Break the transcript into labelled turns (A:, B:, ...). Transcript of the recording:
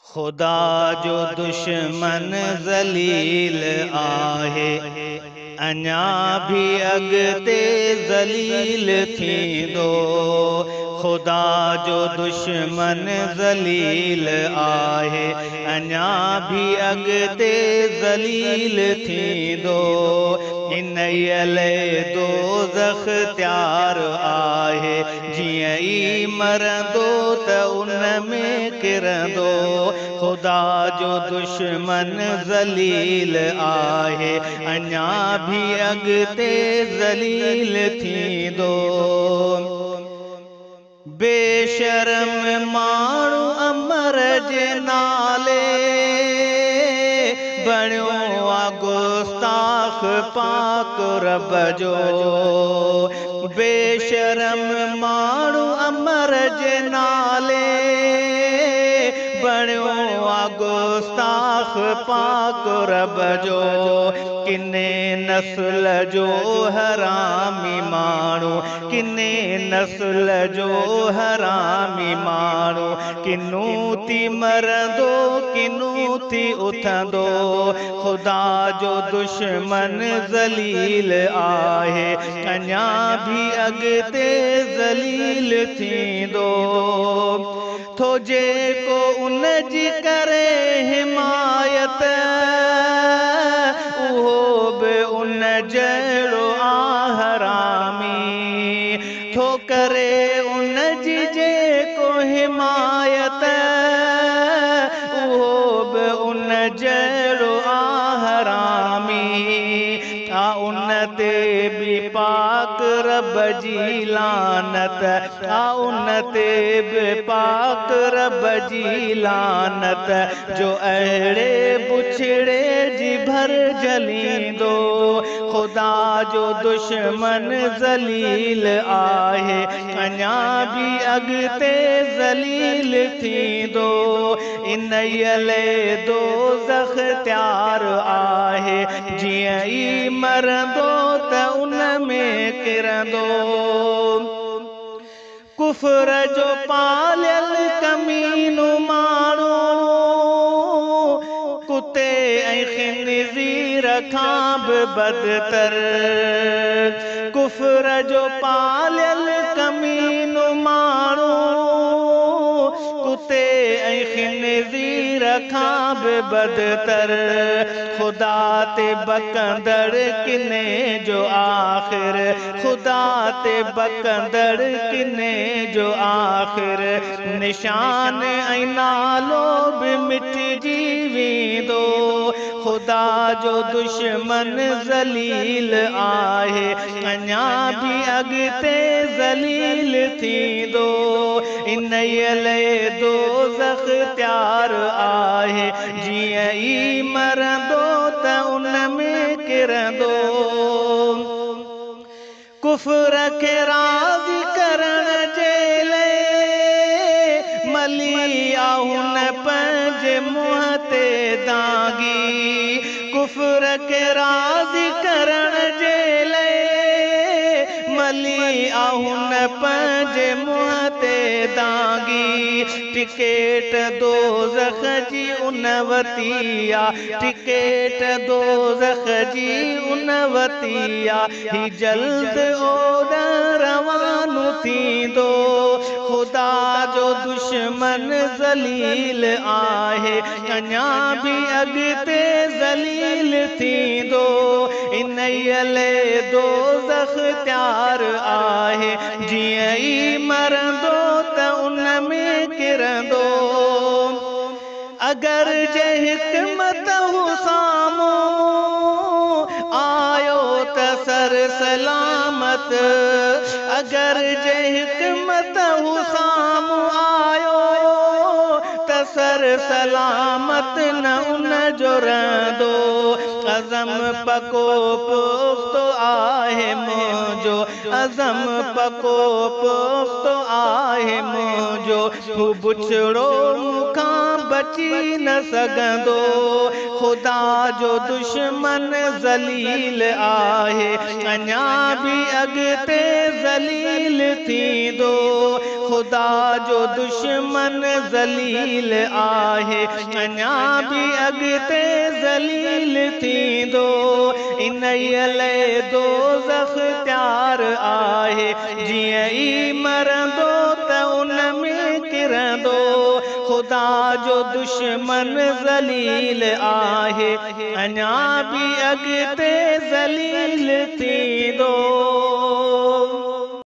A: खुदा जो दुश्मन ज़लील आहे, अञा भी अॻिते ज़लील थींदो। खुदा जो दुश्मन ज़लील आहे, अञा भी अॻिते ज़लील थींदो। इन्हीअ लाइ दोज़ख़ तयारु आहे, जीअं ई मरंदो त उन में किरंदो। खुदा जो दुश्मन ज़लील आहे, अञा भी अॻिते ज़लील थींदो। बेशरम माण्हू अमर जे नाले बणियो आ गुस्ताख़ पाक रब जो। बेशरम माण्हू अमर जे नाले बणियो आ गुस्ताख़ पाक रब जो। किने नस्ल जो हरामी माण्हू, किने नस्ल जो हरामी माण्हू, किनूं थी मरंदो किनूं थी उथंदो। खुदा जो दुश्मन ज़लील आहे, अञा भी अॻिते ज़लील थींदो। थो जेको उन जी करे हिमायत, उहो बि उन जहिड़ो आ हरामी। थो करे उन जी जेको हिमायत, उहो बि उन जहिड़ो आ हरामी। आ उन ते बि पाक रब जी लानत, आ उन ते बि पाक रब जी लानत, जो अहिड़े बुछड़े जी भर जलींदो। खुदा जो दुश्मन ज़लील आहे, अञा भी अॻिते ज़लील थींदो। इन्हीअ लाइ दोज़ख़ तयारु आहे, जीअं ई मरंदो त उन में किरंदो। कुफ्र जो पालियल कमीनो माण्हू, कुते ऐं ख़िनज़ीर खां बि बदतर। कुफ्र जो पालियल कमीनो माण्हू, कुते ऐं ख़िनज़ीर खां बि बदतर। खुदा ते बकंदड़ किने जो आख़िर, खुदा ते बकंदड़ किने जो आख़िर। निशान ऐं नालो बि मिटिजी वेंदो। खुदा जो दुश्मन ज़लील आहे, अञा भी अॻिते ज़लील थींदो। इन्हीअ लाइ दोज़ख़ तयारु आहे, जीअं ई मरंदो त उन में किरंदो। कुफ्र खे राज़ी करण जे लाइ मली आ हुन पंहिंजे मुंहं ते दागी। कुफ्र खे राज़ी करण जे लाइ मली आ हुन पंहिंजे मुंहं ते दागी। टिकेट दोज़ख़ जी उन वती आ, टिकेट दोज़ख़ जी उन वती आ। ही जल्द ओॾां रवानो थींदो। खुदा जो दुश्मन ज़लील आहे, अञा भी अॻिते ज़लील थींदो। इन्हीअ लाइ दोज़ख़ तयारु आहे, जीअं ई मरंदो त उन में किरंदो। अगर जे हिकमत साम्हूं आयो त सर सलामत, अगर जे हिकमत साम्हूं आयो त सर सलामत न उन जो रहंदो। अज़म पको पुख्तो आहे मुंहिंजो, अज़म पको पुख्तो आहे मुंहिंजो। हू बुछड़ो मूंखां बची न सघंदो। ख़ुदा जो दुश्मन ज़लील आहे, अञा बि अॻिते ज़लील थींदो। ख़ुदा जो दुश्मन ज़लील आहे, अञा बि अॻिते ज़लील थींदो। इन्हीअ लाइ दोज़ख़ त्यार आहे, जीअं ई मरंदो त उन में किरंदो। ख़ुदा जो दुश्मन ज़लील आहे, अञा बि अॻिते ज़लील थींदो।